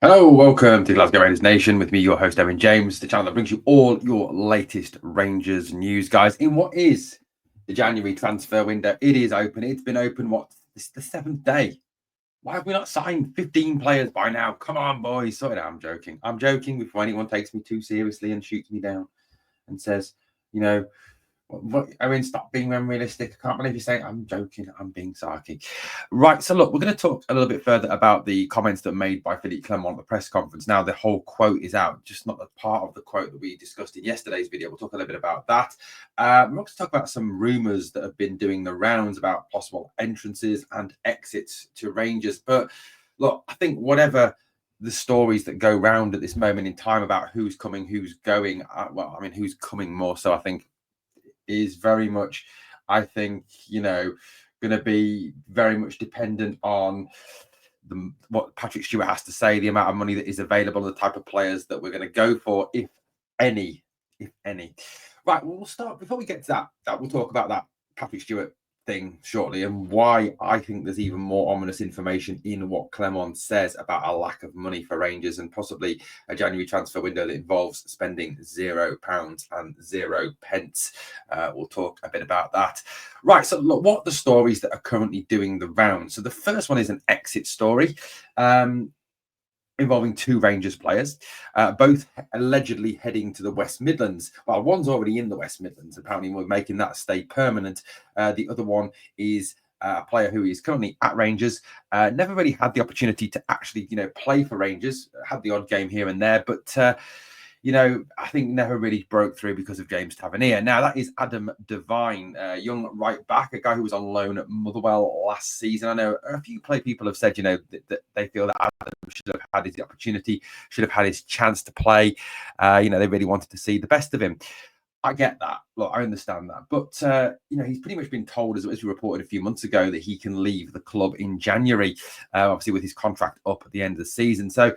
Hello, welcome to Glasgow Rangers Nation with me, your host, Evan James, the channel that brings you all your latest Rangers news, guys. In what is the January transfer window, it is open. It's been open, this is the 7th day. Why have we not signed 15 players by now? Come on, boys. Sorry, I'm joking. I'm joking before anyone takes me too seriously and shoots me down and says, you know, I mean, stop being unrealistic. I can't believe you're saying I'm joking. I'm being sarky. Right. So, look, we're going to talk a little bit further about the comments that were made by Philippe Clement at the press conference. Now, the whole quote is out, just not the part of the quote that we discussed in yesterday's video. We'll talk a little bit about that. We're going to talk about some rumours that have been doing the rounds about possible entrances and exits to Rangers. But look, I think whatever the stories that go round at this moment in time about who's coming, who's going, who's coming more so, I think, is very much, I think, going to be very much dependent on what Patrick Stewart has to say, the amount of money that is available, the type of players that we're going to go for, if any. Right, well, we'll start, before we get to that we'll talk about that Patrick Stewart thing shortly and why I think there's even more ominous information in what Clement says about a lack of money for Rangers and possibly a January transfer window that involves spending £0 and 0 pence. We'll talk a bit about that. Right, so look, what are the stories that are currently doing the rounds? So the first one is an exit story. Involving 2 Rangers players, both allegedly heading to the West Midlands. Well, one's already in the West Midlands. Apparently, we're making that stay permanent. The other one is a player who is currently at Rangers. Never really had the opportunity to actually, play for Rangers. Had the odd game here and there, but I think never really broke through because of James Tavernier. Now, that is Adam Devine, young right back, a guy who was on loan at Motherwell last season. I know a few people have said, that they feel that Adam should have had his opportunity, should have had his chance to play. They really wanted to see the best of him. I get that. Look, I understand that. But, he's pretty much been told, as we reported a few months ago, that he can leave the club in January, obviously with his contract up at the end of the season. So,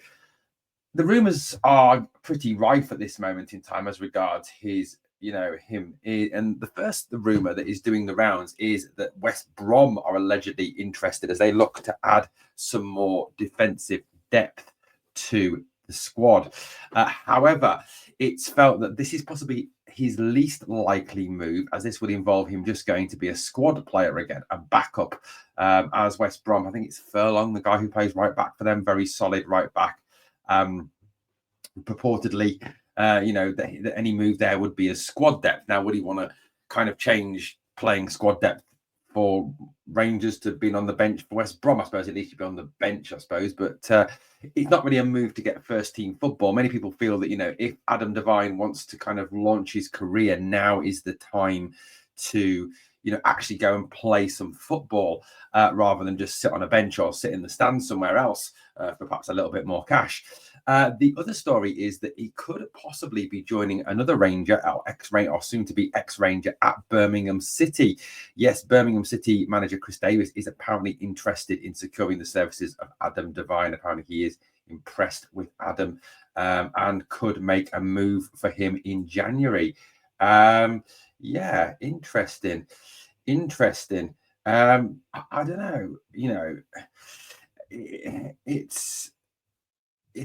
the rumours are pretty rife at this moment in time as regards him. And the rumour that is doing the rounds is that West Brom are allegedly interested as they look to add some more defensive depth to the squad. However, it's felt that this is possibly his least likely move, as this would involve him just going to be a squad player again, a backup, as West Brom. I think it's Furlong, the guy who plays right back for them, very solid right back. Purportedly, that any move there would be a squad depth. Now, would he want to kind of change playing squad depth for Rangers to being on the bench for West Brom? I suppose at least you'd be on the bench, I suppose. But it's not really a move to get first team football. Many people feel that, if Adam Devine wants to kind of launch his career, now is the time to actually go and play some football rather than just sit on a bench or sit in the stands somewhere else for perhaps a little bit more cash. The other story is that he could possibly be joining another Ranger, or soon to be ex-Ranger at Birmingham City. Yes, Birmingham City manager Chris Davis is apparently interested in securing the services of Adam Devine. Apparently he is impressed with Adam and could make a move for him in January. Yeah, interesting. I don't know. It's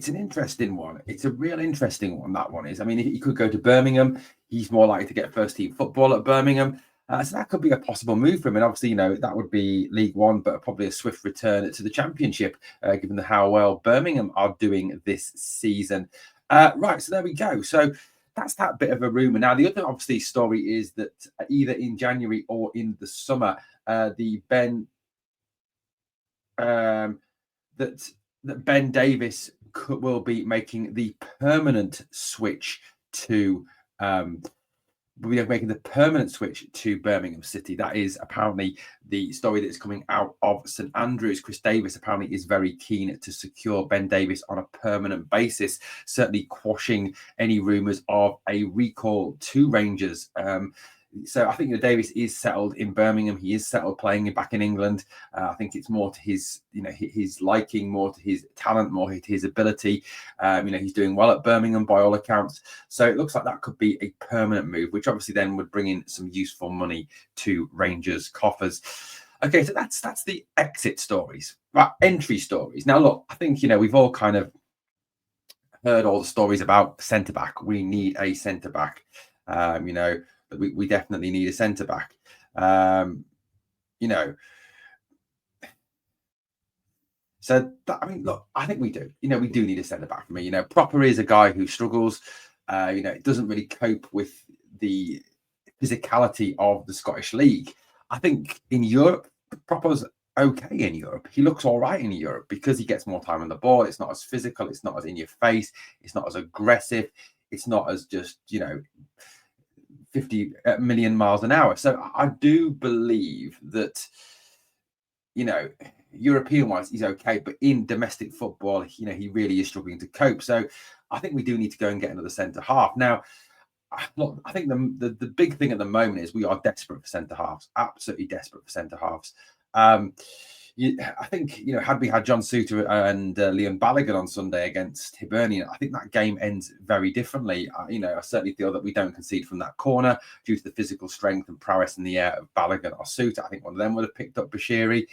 an interesting one. It's a real interesting one, that one is. I mean, he could go to Birmingham. He's more likely to get first team football at Birmingham. So that could be a possible move for him. And obviously, that would be League One, but probably a swift return to the Championship, given how well Birmingham are doing this season. Right, so there we go. So that's that bit of a rumour. Now, the other obviously story is that either in January or in the summer, that Ben Davis will be making the permanent switch to Birmingham City. That is apparently the story that is coming out of St Andrews. Chris Davis apparently is very keen to secure Ben Davis on a permanent basis, certainly quashing any rumours of a recall to Rangers. So I think Davis is settled in Birmingham. He is settled playing back in England. I think it's more to his, his liking, more to his talent, more to his ability. He's doing well at Birmingham by all accounts. So it looks like that could be a permanent move, which obviously then would bring in some useful money to Rangers' coffers. Okay, so that's the exit stories, right? Entry stories. Now, look, I think we've all kind of heard all the stories about centre back. We need a centre back. You know, we definitely need a centre back. You know, so that, I mean, look, I think we do. You know, we do need a centre back for me. You know, Proper is a guy who struggles. You know, doesn't really cope with the physicality of the Scottish League. I think in Europe, Proper's okay in Europe. He looks all right in Europe because he gets more time on the ball. It's not as physical. It's not as in your face. It's not as aggressive. It's not as just, you know, 50 million miles an hour. So I do believe that, you know, European wise, he's okay, but in domestic football, you know, he really is struggling to cope. So I think we do need to go and get another centre half. Now, look, I think the big thing at the moment is we are desperate for centre halves, absolutely desperate for centre halves. I think, you know, had we had John Souttar and Leon Balogun on Sunday against Hibernian, I think that game ends very differently. You know, I certainly feel that we don't concede from that corner due to the physical strength and prowess in the air of Balogun or Souttar. I think one of them would have picked up Bashiri.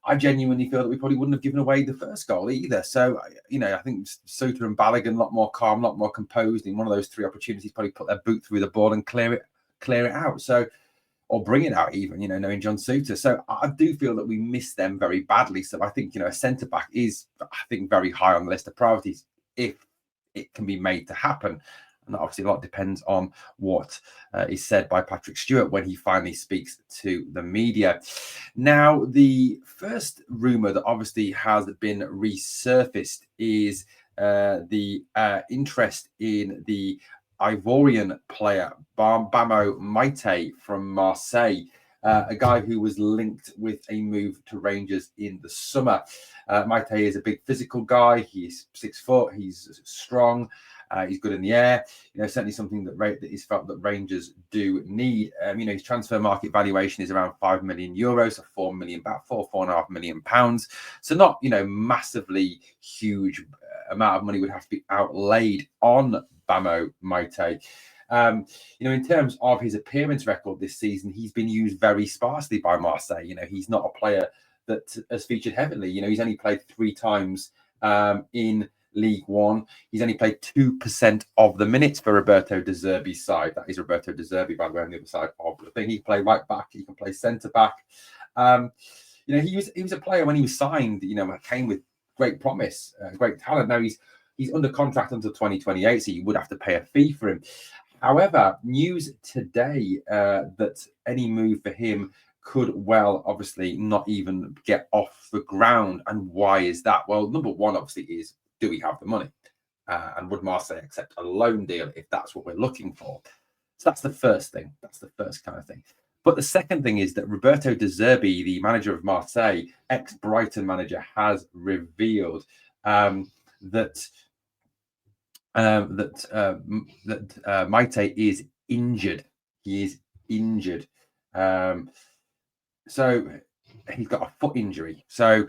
I genuinely feel that we probably wouldn't have given away the first goal either. So, you know, I think Souttar and Balogun a lot more calm, a lot more composed in one of those three opportunities, probably put their boot through the ball and clear it out. So, or bring it out even, you know, knowing John Souttar. So I do feel that we miss them very badly. So I think, you know, a centre back is, I think, very high on the list of priorities if it can be made to happen. And obviously a lot depends on what is said by Patrick Stewart when he finally speaks to the media. Now, the first rumour that obviously has been resurfaced is the interest in the Ivorian player Bamo Maite from Marseille, a guy who was linked with a move to Rangers in the summer. Maite is a big physical guy. He's 6 foot. He's strong. He's good in the air. You know, certainly something that is felt that Rangers do need. You know, his transfer market valuation is around €5 million, so about £4.5 million. So not, you know, massively huge amount of money would have to be outlaid on Bamo Maite. You know, in terms of his appearance record this season, he's been used very sparsely by Marseille. You know, he's not a player that has featured heavily. You know, he's only played 3 times in League One. He's only played 2% of the minutes for Roberto De Zerbi's side. That is Roberto De Zerbi, by the way, on the other side of the thing. He can play right back. He can play centre back. You know, he was a player when he was signed. You know, came with great promise, great talent. Now he's under contract until 2028, so you would have to pay a fee for him. However, news today that any move for him could well obviously not even get off the ground. And why is that? Well, number one, obviously, is do we have the money? And would Marseille accept a loan deal if that's what we're looking for? So that's the first thing. That's the first kind of thing. But the second thing is that Roberto De Zerbi, the manager of Marseille, ex-Brighton manager, has revealed that Maite is injured. He is injured. So he's got a foot injury. So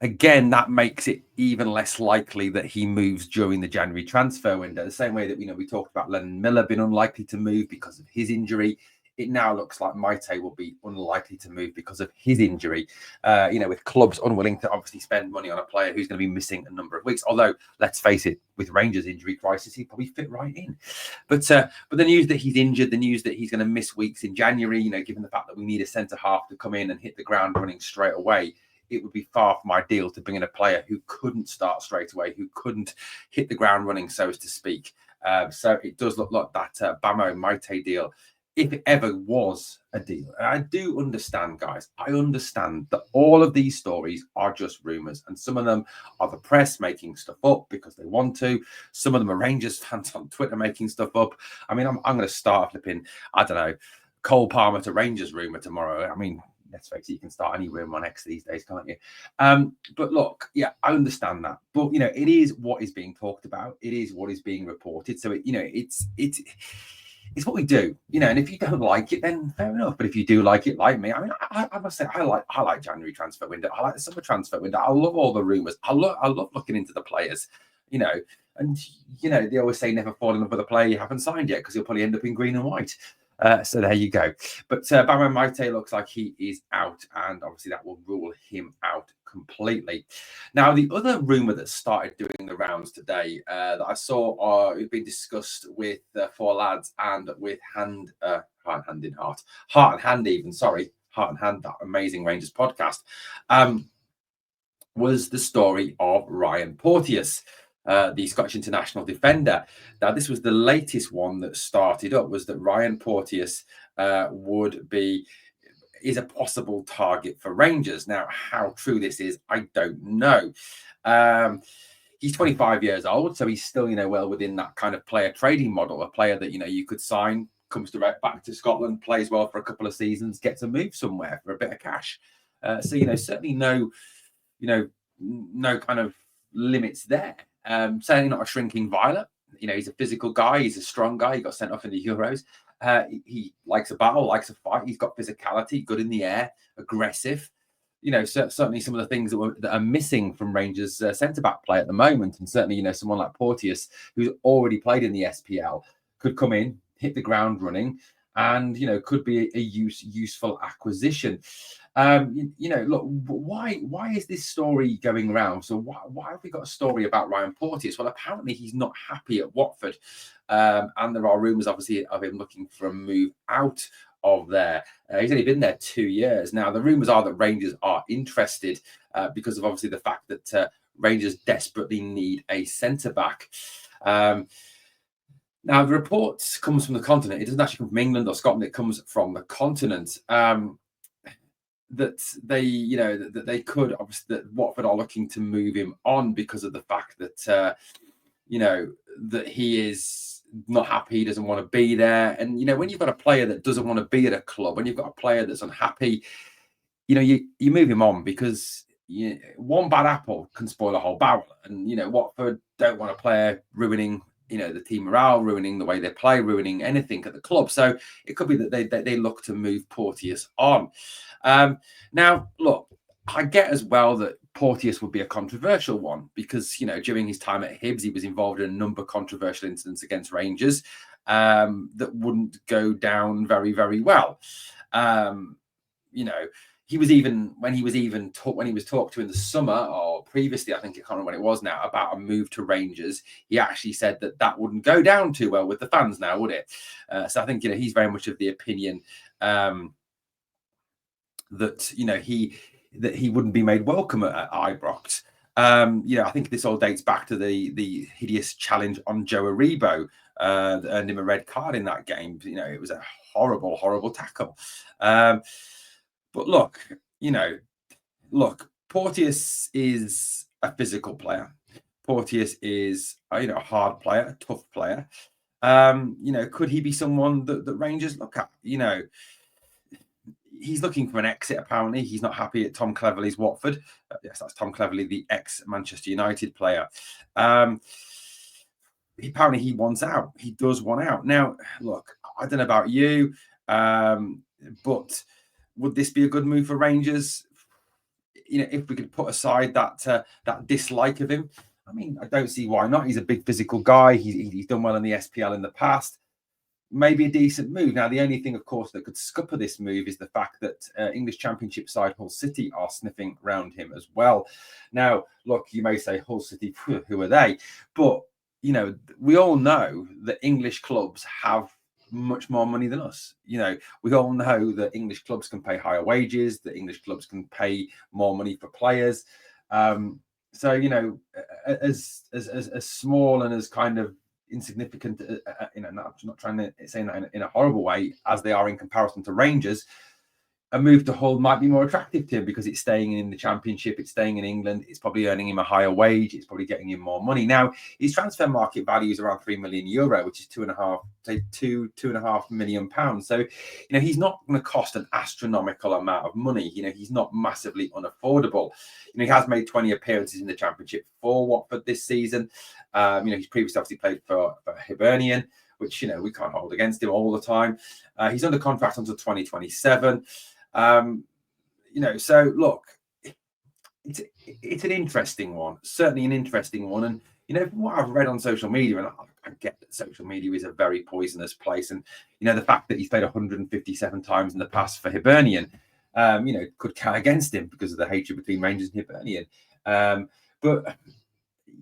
again, that makes it even less likely that he moves during the January transfer window. The same way that, you know, we talked about Lennon Miller being unlikely to move because of his injury. It now looks like Maite will be unlikely to move because of his injury. You know, with clubs unwilling to obviously spend money on a player who's going to be missing a number of weeks. Although, let's face it, with Rangers' injury crisis, he'd probably fit right in. But the news that he's injured, the news that he's going to miss weeks in January, you know, given the fact that we need a centre half to come in and hit the ground running straight away, it would be far from ideal to bring in a player who couldn't start straight away, who couldn't hit the ground running, so as to speak. So it does look like that Bamo Maite deal, if it ever was a deal. And I do understand, guys, I understand that all of these stories are just rumours. And some of them are the press making stuff up because they want to. Some of them are Rangers fans on Twitter making stuff up. I mean, I'm going to start flipping, I don't know, Cole Palmer to Rangers rumour tomorrow. I mean, let's face it, you can start any room on X these days, can't you? But look, yeah, I understand that. But, you know, it is what is being talked about. It is what is being reported. So, you know, it's what we do, you know, and if you don't like it, then fair enough. But if you do like it, like me, I mean, I must say, I like January transfer window. I like the summer transfer window. I love all the rumours. I love looking into the players, you know, and, you know, they always say never fall in love with a player you haven't signed yet because you'll probably end up in green and white. So there you go. But Bama Maite looks like he is out, and obviously that will rule him out completely. Now, the other rumour that started doing the rounds today that I saw being discussed with Four Lads and with Heart and Hand even, sorry, Heart and Hand, that amazing Rangers podcast, was the story of Ryan Porteous, the Scottish international defender. Now, this was the latest one that started up, was that Ryan Porteous is a possible target for Rangers. Now, how true this is, I don't know. He's 25 years old, so he's still, well within that kind of player trading model, a player that, you could sign, comes direct back to Scotland, plays well for a couple of seasons, gets a move somewhere for a bit of cash. So, certainly no kind of limits there. Certainly not a shrinking violet. He's a physical guy. He's a strong guy. He got sent off in the Euros. He likes a battle, likes a fight. He's got physicality, good in the air, aggressive. Certainly some of the things that are missing from Rangers centre-back play at the moment. And certainly, someone like Porteous, who's already played in the SPL, could come in, hit the ground running, and, could be a useful acquisition. Look, why is this story going around? So why have we got a story about Ryan Porteous? Well, apparently he's not happy at Watford. And there are rumours, obviously, of him looking for a move out of there. He's only been there 2 years. Now, the rumours are that Rangers are interested because of, obviously, the fact that Rangers desperately need a centre-back. Now, the report comes from the continent. It doesn't actually come from England or Scotland. It comes from the continent. That they could, obviously, that Watford are looking to move him on because of the fact that that he is not happy, he doesn't want to be there. And when you've got a player that doesn't want to be at a club, when you've got a player that's unhappy, you move him on, because one bad apple can spoil a whole barrel. And Watford don't want a player ruining the team morale, ruining the way they play, ruining anything at the club. So it could be that they look to move Porteous on. Now, look, I get as well that Porteous would be a controversial one because, during his time at Hibs, he was involved in a number of controversial incidents against Rangers that wouldn't go down very, very well. He was even when he was talked to in the summer, or previously, I think, I can't remember when it was now, about a move to Rangers. He actually said that wouldn't go down too well with the fans now, would it? So I think he's very much of the opinion that he wouldn't be made welcome at Ibrox. I think this all dates back to the hideous challenge on Joe Aribo that earned him a red card in that game. It was a horrible, horrible tackle. But look, Porteous is a physical player. Porteous is a hard player, a tough player. Could he be someone that Rangers look at? He's looking for an exit, apparently. He's not happy at Tom Cleverley's Watford. Yes, that's Tom Cleverley, the ex-Manchester United player. Apparently he wants out. He does want out. Now, look, I don't know about you, but would this be a good move for Rangers? If we could put aside that dislike of him, I mean, I don't see why not. He's a big physical guy. He's done well in the SPL in the past. Maybe a decent move. Now, the only thing, of course, that could scupper this move is the fact that English Championship side Hull City are sniffing around him as well. Now, look, you may say Hull City, who are they? But, we all know that English clubs have much more money than us. We all know that English clubs can pay higher wages, that English clubs can pay more money for players. So, as small and as kind of insignificant, not trying to say that in a horrible way, as they are in comparison to Rangers, a move to Hull might be more attractive to him because it's staying in the Championship, it's staying in England, it's probably earning him a higher wage, it's probably getting him more money. Now, his transfer market value is around €3 million, which is £2.5 million. So, he's not going to cost an astronomical amount of money. He's not massively unaffordable. He has made 20 appearances in the Championship for Watford this season. He's previously obviously played for Hibernian, which, we can't hold against him all the time. He's under contract until 2027. So look, it's an interesting one, certainly an interesting one. And, you know, from what I've read on social media, and I get that social media is a very poisonous place, and you know, the fact that he's played 157 times in the past for Hibernian, you know, could count against him because of the hatred between Rangers and Hibernian. But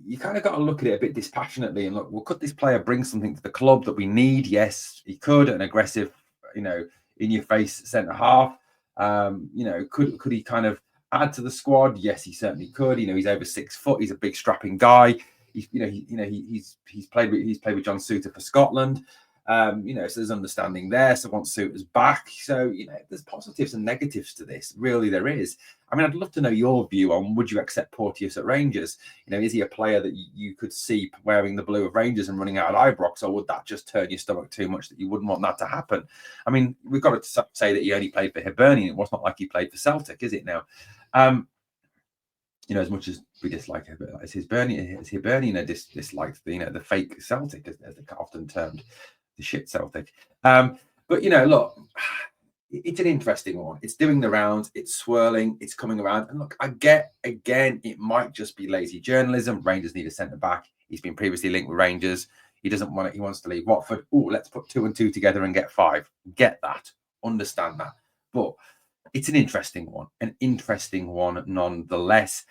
you kind of got to look at it a bit dispassionately and look, well, could this player bring something to the club that we need? Yes, he could. An aggressive, you know, in your face centre half. You know, could he kind of add to the squad? Yes, he certainly could. You know, he's over 6 foot. He's a big strapping guy. He's played with John Suter for Scotland. You know, so there's understanding there. So once Suter's back, so you know, there's positives and negatives to this. Really, there is. I mean, I'd love to know your view on would you accept Porteous at Rangers? You know, is he a player that you could see wearing the blue of Rangers and running out at Ibrox, or would that just turn your stomach too much that you wouldn't want that to happen? I mean, we've got to say that he only played for Hibernian. It was not like he played for Celtic, is it now? You know, as much as we dislike it, it's Hibernian dislikes the, you know, the fake Celtic, as they're often termed, the shit Celtic. But you know, look, it's an interesting one. It's doing the rounds, it's swirling, it's coming around. And look, I get, again, it might just be lazy journalism. Rangers need a centre back. He's been previously linked with Rangers. He doesn't want it. He wants to leave Watford. Oh, let's put 2 and 2 together and get 5. Get that. Understand that. But it's an interesting one nonetheless.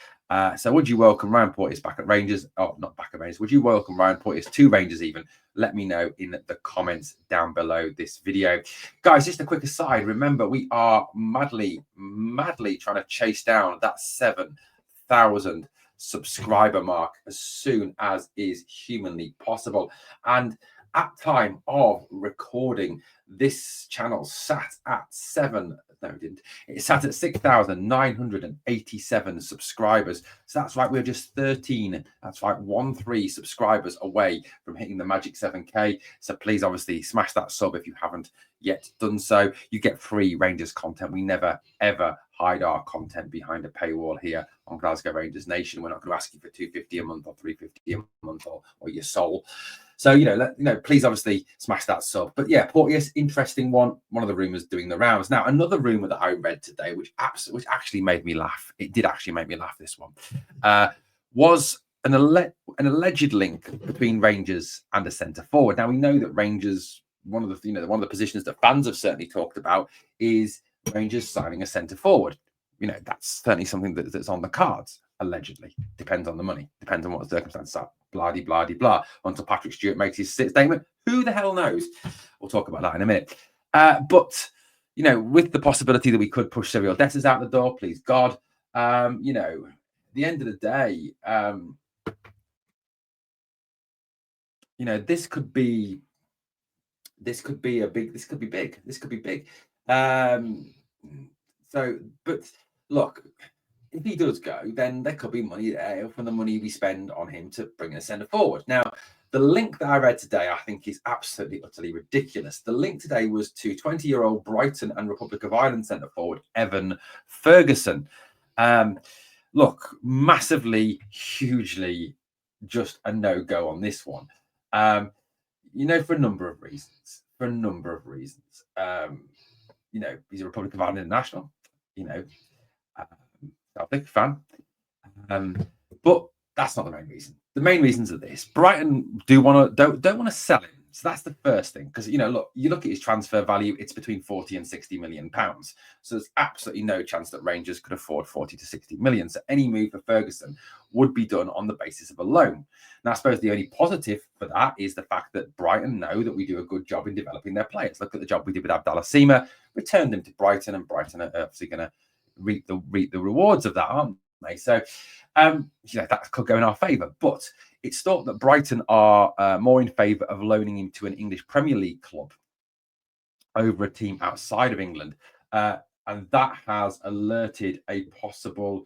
So would you welcome Ryan Porteous back at Rangers? Oh, not back at Rangers. Would you welcome Ryan Porteous to Rangers even? Let me know in the comments down below this video. Guys, just a quick aside. Remember, we are madly trying to chase down that 7,000 subscriber mark as soon as is humanly possible. And at time of recording, this channel sat at it sat at 6,987 subscribers. So that's right, we're just 13. That's right, 13 subscribers away from hitting the magic 7K. So please, obviously, smash that sub if you haven't yet done so. You get free Rangers content. We never, ever hide our content behind a paywall here on Glasgow Rangers Nation. We're not going to ask you for $250 a month or $350 a month or your soul. So, you know, please obviously smash that sub. But yeah, Porteous, interesting one. One of the rumours doing the rounds. Now, another rumour that I read today, which actually made me laugh. It did actually make me laugh, this one. Was an alleged link between Rangers and a centre forward. Now, we know that Rangers, one of the positions that fans have certainly talked about is Rangers signing a centre forward. You know, that's certainly something that's on the cards, allegedly. Depends on the money. Depends on what the circumstances are. Blah, blah, blah, blah. Until Patrick Stewart makes his statement. Who the hell knows? We'll talk about that in a minute. But, you know, with the possibility that we could push Cyril Dessers out the door, please God, you know, at the end of the day, you know, this could be big. So, but look, if he does go, then there could be money there from the money we spend on him to bring a centre forward. Now, the link that I read today, I think, is absolutely, utterly ridiculous. The link today was to 20-year-old Brighton and Republic of Ireland centre forward, Evan Ferguson. Look, massively, hugely, just a no-go on this one. You know, for a number of reasons. You know, he's a Republic of Ireland international. You know, Celtic fan. But that's not the main reason. The main reasons are this: Brighton don't want to sell him. So that's the first thing, because you know, you look at his transfer value; it's between 40 and 60 million pounds. So there's absolutely no chance that Rangers could afford 40 to 60 million. So any move for Ferguson would be done on the basis of a loan. Now, I suppose the only positive for that is the fact that Brighton know that we do a good job in developing their players. Look at the job we did with Abdallah Sima, returned him to Brighton, and Brighton are obviously going to reap the rewards of that, aren't they? So, you know, that could go in our favour. But it's thought that Brighton are more in favour of loaning him to an English Premier League club over a team outside of England. And that has alerted a possible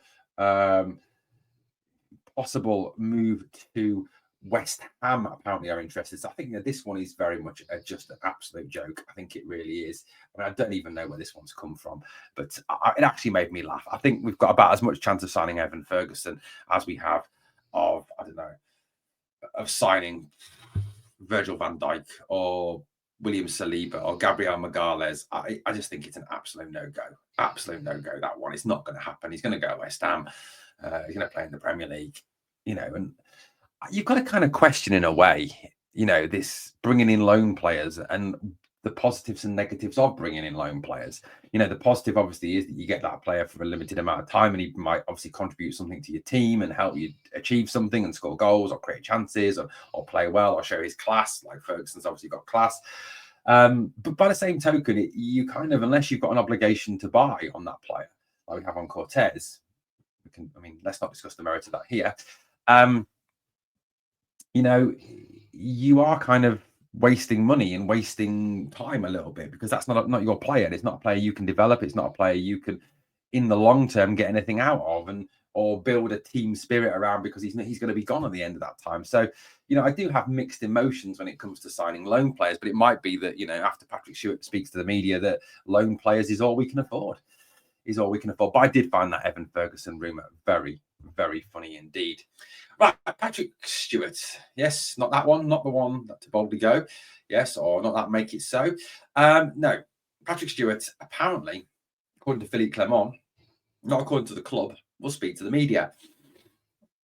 move to West Ham. Apparently are interested. So I think that this one is very much just an absolute joke. I think it really is. I mean, I don't even know where this one's come from, but it actually made me laugh. I think we've got about as much chance of signing Evan Ferguson as we have of, I don't know, of signing Virgil van Dijk or William Saliba or Gabriel Magalhaes. I just think it's an absolute no-go. Absolute no-go, that one. It's not going to happen. He's going to go to West Ham. He's going to play in the Premier League, you know, and you've got to kind of question in a way, this bringing in loan players and the positives and negatives of bringing in loan players. The positive obviously is that you get that player for a limited amount of time and he might obviously contribute something to your team and help you achieve something and score goals or create chances or play well or show his class. Like Ferguson's obviously got class. But by the same token, you kind of, unless you've got an obligation to buy on that player, like we have on Porteous, let's not discuss the merit of that here. You are kind of wasting money and wasting time a little bit because that's not your player. It's not a player you can develop. It's not a player you can, in the long term, get anything out of or build a team spirit around because he's going to be gone at the end of that time. So, I do have mixed emotions when it comes to signing loan players, but it might be that, after Patrick Stewart speaks to the media, that loan players is all we can afford. But I did find that Evan Ferguson rumour very, very funny indeed. Right, Patrick Stewart. Yes, not that one, not the one that to boldly go. Yes, or not that make it so. No, Patrick Stewart, apparently, according to Philippe Clement, not according to the club, will speak to the media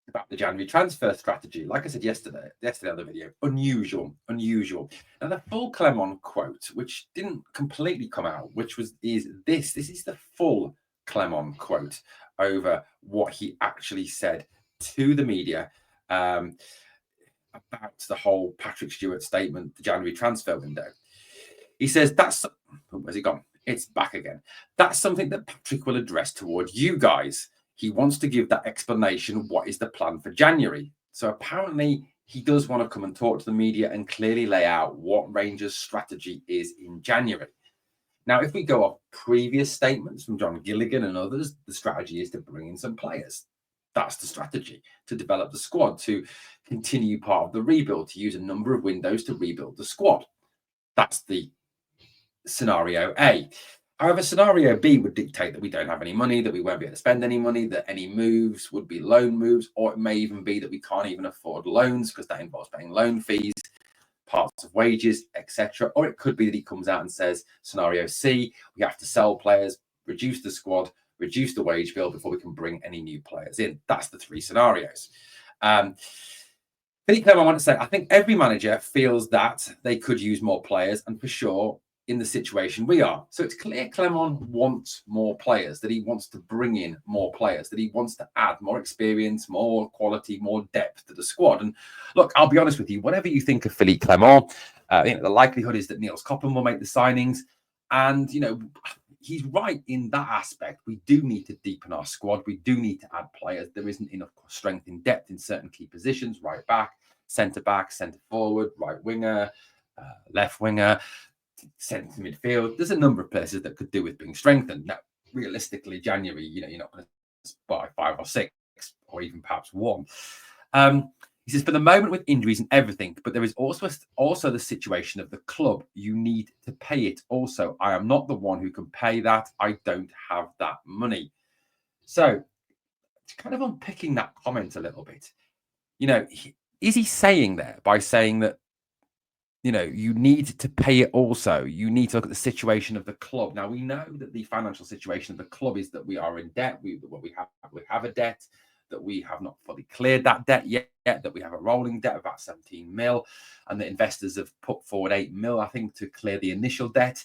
about the January transfer strategy. Like I said yesterday on the video, unusual. Now the full Clement quote, which didn't completely come out, is this is the full Clement quote over what he actually said to the media about the whole Patrick Stewart statement, the January transfer window. He says where's he gone? It's back again. That's something that Patrick will address towards you guys. He wants to give that explanation. What is the plan for January? So apparently he does want to come and talk to the media and clearly lay out what Rangers' strategy is in January. Now, if we go off previous statements from John Gilligan and others, the strategy is to bring in some players. That's the strategy, to develop the squad, to continue part of the rebuild, to use a number of windows to rebuild the squad. That's the scenario A. However, scenario B would dictate that we don't have any money, that we won't be able to spend any money, that any moves would be loan moves, or it may even be that we can't even afford loans because that involves paying loan fees, parts of wages, etc. Or it could be that he comes out and says, scenario C, we have to sell players, reduce the squad, reduce the wage bill before we can bring any new players in. That's the three scenarios. Philippe Clement, I want to say, I think every manager feels that they could use more players, and for sure, in the situation we are. So it's clear Clement wants more players, that he wants to bring in more players, that he wants to add more experience, more quality, more depth to the squad. And look, I'll be honest with you, whatever you think of Philippe Clement, the likelihood is that Niels Koppen will make the signings. And, he's right in that aspect. We do need to deepen our squad. We do need to add players. There isn't enough strength in depth in certain key positions, right back, centre forward, right winger, left winger, centre midfield. There's a number of places that could do with being strengthened. Now, realistically, January, you're not going to buy 5 or 6 or even perhaps 1. He says, for the moment with injuries and everything, but there is also the situation of the club. You need to pay it. Also, I am not the one who can pay that. I don't have that money. So, kind of unpicking that comment a little bit. Is he saying there by saying that, you need to pay it also? You need to look at the situation of the club. Now, we know that the financial situation of the club is that we are in debt. We have a debt, that we have not fully cleared that debt yet, that we have a rolling debt of about 17 mil, and the investors have put forward 8 mil, I think, to clear the initial debt.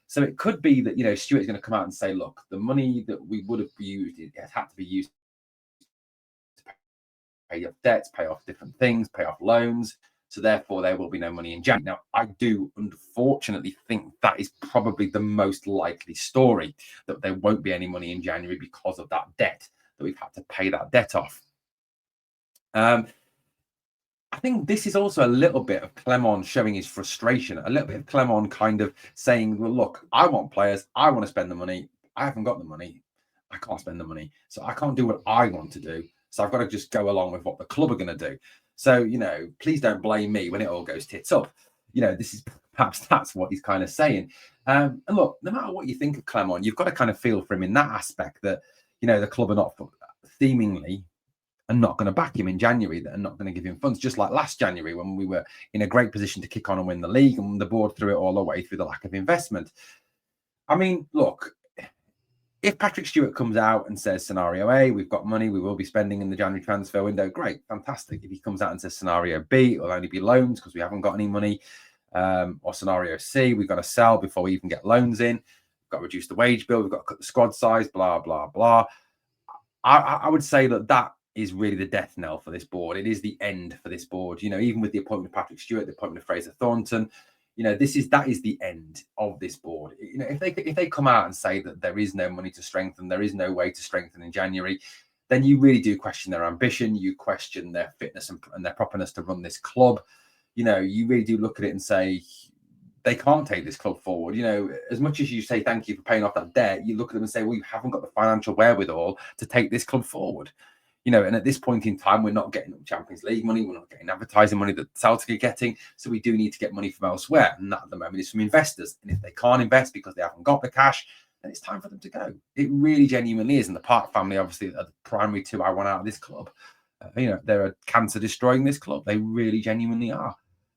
So it could be that, Stuart's going to come out and say, look, the money that we would have used, it has had to be used to pay off debts, pay off different things, pay off loans. So therefore, there will be no money in January. Now, I do unfortunately think that is probably the most likely story, that there won't be any money in January because of that debt, that we've had to pay that debt off. I think this is also a little bit of Clement showing his frustration, a little bit of Clement kind of saying, well, look, I want players, I want to spend the money, I haven't got the money, I can't spend the money, so I can't do what I want to do, so I've got to just go along with what the club are going to do. So, please don't blame me when it all goes tits up. This is perhaps that's what he's kind of saying. And look, no matter what you think of Clement, you've got to kind of feel for him in that aspect that, the club are not seemingly are not going to back him in January, that are not going to give him funds, just like last January when we were in a great position to kick on and win the league, and the board threw it all away through the lack of investment. I mean, look, If Patrick Stewart comes out and says scenario A, we've got money, we will be spending in the January transfer window, great, fantastic. If he comes out and says scenario B, it'll only be loans because we haven't got any money, or scenario C, we've got to sell before we even get loans in, we've got to reduce the wage bill, we've got to cut the squad size, blah, blah, blah. I would say that is really the death knell for this board. It is the end for this board. Even with the appointment of Patrick Stewart, the appointment of Fraser Thornton, that is the end of this board. If they come out and say that there is no money to strengthen, there is no way to strengthen in January, then you really do question their ambition. You question their fitness and their properness to run this club. You really do look at it and say they can't take this club forward. As much as you say thank you for paying off that debt, you look at them and say, well, you haven't got the financial wherewithal to take this club forward. And at this point in time, we're not getting Champions League money. We're not getting advertising money that Celtic are getting. So we do need to get money from elsewhere. And that at the moment is from investors. And if they can't invest because they haven't got the cash, then it's time for them to go. It really genuinely is. And the Park family, obviously, are the primary two I want out of this club. They're a cancer destroying this club. They really genuinely are.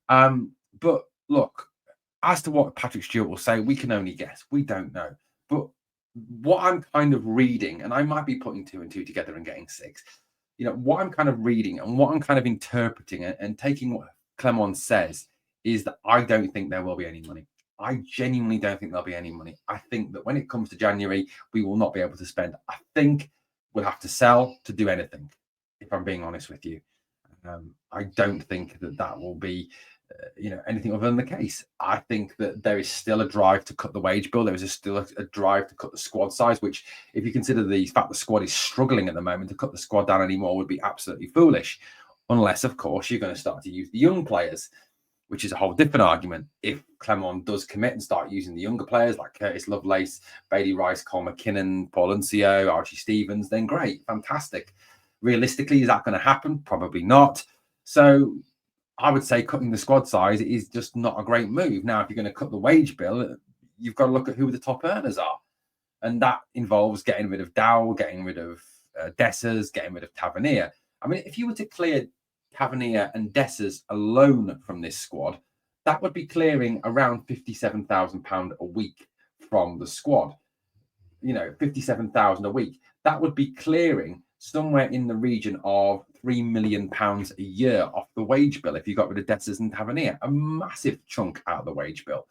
But look, as to what Patrick Stewart will say, we can only guess. We don't know. But what I'm kind of reading, and I might be putting 2 and 2 together and getting 6, what I'm kind of reading and what I'm kind of interpreting and taking what Clement says is that I don't think there will be any money. I genuinely don't think there'll be any money. I think that when it comes to January, we will not be able to spend. I think we'll have to sell to do anything, if I'm being honest with you. I don't think that will be anything other than the case. I think that there is still a drive to cut the wage bill. There is still a drive to cut the squad size, which, if you consider the fact the squad is struggling at the moment, to cut the squad down anymore would be absolutely foolish. Unless, of course, you're going to start to use the young players, which is a whole different argument. If Clement does commit and start using the younger players like Curtis Lovelace, Bailey Rice, Cole McKinnon, Paul Uncio, Archie Stevens, then great, fantastic. Realistically, is that going to happen? Probably not. So I would say cutting the squad size is just not a great move. Now, if you're going to cut the wage bill, you've got to look at who the top earners are. And that involves getting rid of Dowell, getting rid of Dessers, getting rid of Tavernier. I mean, if you were to clear Tavernier and Dessers alone from this squad, that would be clearing around £57,000 a week from the squad. 57,000 a week. That would be clearing somewhere in the region of £3 million a year off the wage bill if you got rid of Dessers and Tavernier, a massive chunk out of the wage bill.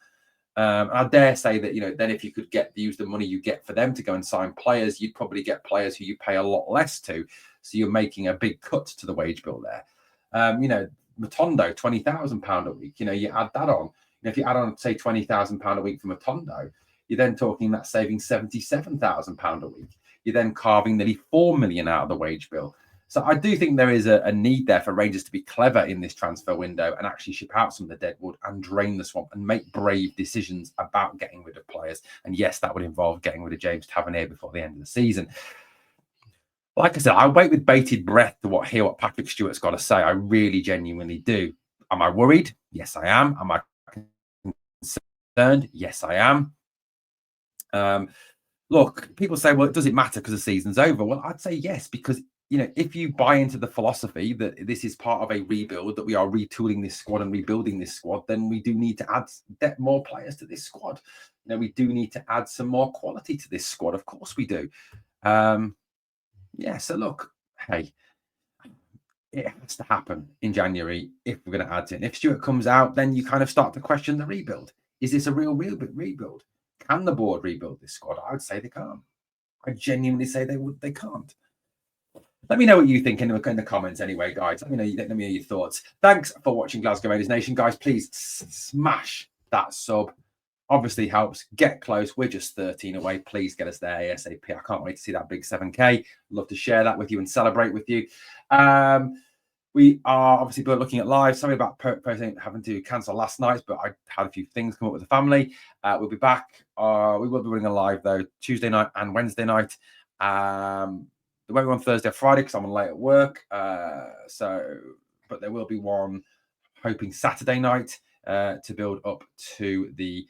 I dare say that, then if you could use the money you get for them to go and sign players, you'd probably get players who you pay a lot less to. So you're making a big cut to the wage bill there. Matondo, £20,000 a week, you add that on. If you add on, say, £20,000 a week for Matondo, you're then talking that saving £77,000 a week. You're then carving nearly £4 million out of the wage bill. So I do think there is a need there for Rangers to be clever in this transfer window and actually ship out some of the deadwood and drain the swamp and make brave decisions about getting rid of players. And yes, that would involve getting rid of James Tavernier before the end of the season. Like I said, I wait with bated breath to hear what Patrick Stewart's got to say. I really genuinely do. Am I worried? Yes, I am. Am I concerned? Yes, I am. Look, people say, well, does it matter because the season's over? Well, I'd say yes, because if you buy into the philosophy that this is part of a rebuild, that we are retooling this squad and rebuilding this squad, then we do need to add more players to this squad. We do need to add some more quality to this squad. Of course we do. So look, hey, it has to happen in January if we're going to add in. If Stewart comes out, then you kind of start to question the rebuild. Is this a real rebuild? Can the board rebuild this squad? I would say they can't. I genuinely say they can't. Let me know what you think in the comments anyway, guys. Let me know your thoughts. Thanks for watching Glasgow Rangers Nation, guys. Please smash that sub. Obviously helps. Get close. We're just 13 away. Please get us there ASAP. I can't wait to see that big 7K. Love to share that with you and celebrate with you. We are obviously looking at live. Sorry about having to cancel last night, but I had a few things come up with the family. We'll be back. We will be running a live though Tuesday night and Wednesday night. There won't be on Thursday or Friday because I'm late at work. But there will be one hoping Saturday night to build up to the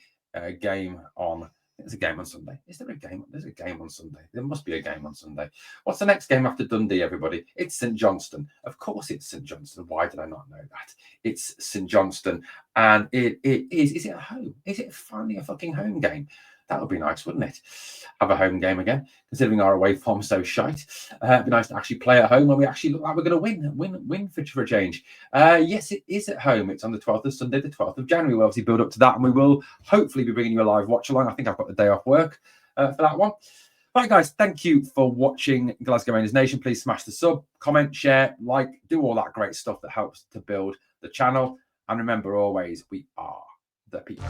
game on. There's a game on Sunday. Is there a game? There's a game on Sunday. There must be a game on Sunday. What's the next game after Dundee, everybody? It's St Johnstone. Of course it's St Johnstone. Why did I not know that? It's St Johnstone. And it is it at home? Is it finally a fucking home game? That would be nice, wouldn't it? Have a home game again, considering our away form so shite. It'd be nice to actually play at home when we actually look like we're going to win for a change. Yes, it is at home. It's on the 12th of Sunday, the 12th of January. We'll obviously build up to that, and we will hopefully be bringing you a live watch along. I think I've got the day off work for that one. Right, guys, thank you for watching Glasgow Rangers Nation. Please smash the sub, comment, share, like, do all that great stuff that helps to build the channel. And remember always, we are the people.